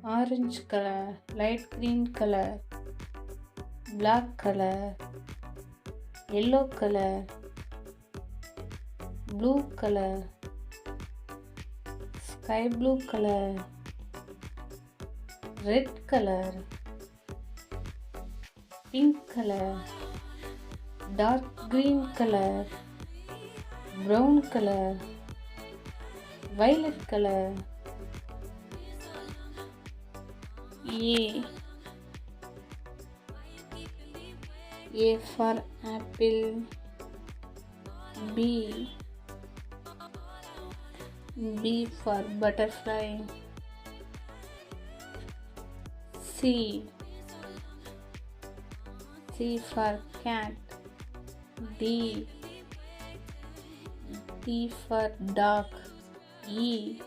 orange color, light green color, black color, yellow color, blue color, sky blue color, red color, pink color, dark green color, brown color, violet color. A for apple. B for butterfly. C for cat. D for dog. E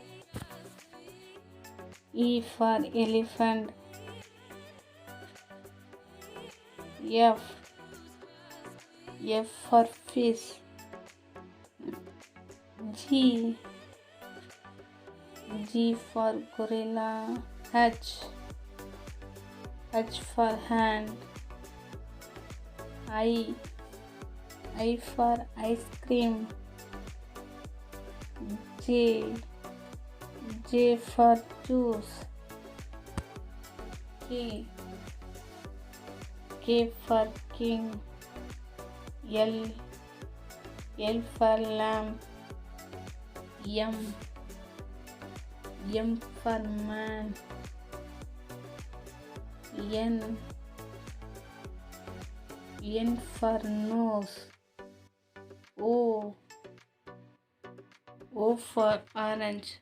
for elephant. F for fish. G for gorilla. H for hand. I for ice cream. J for juice. K for king. L for lamp. M for man. N for nose. O for orange.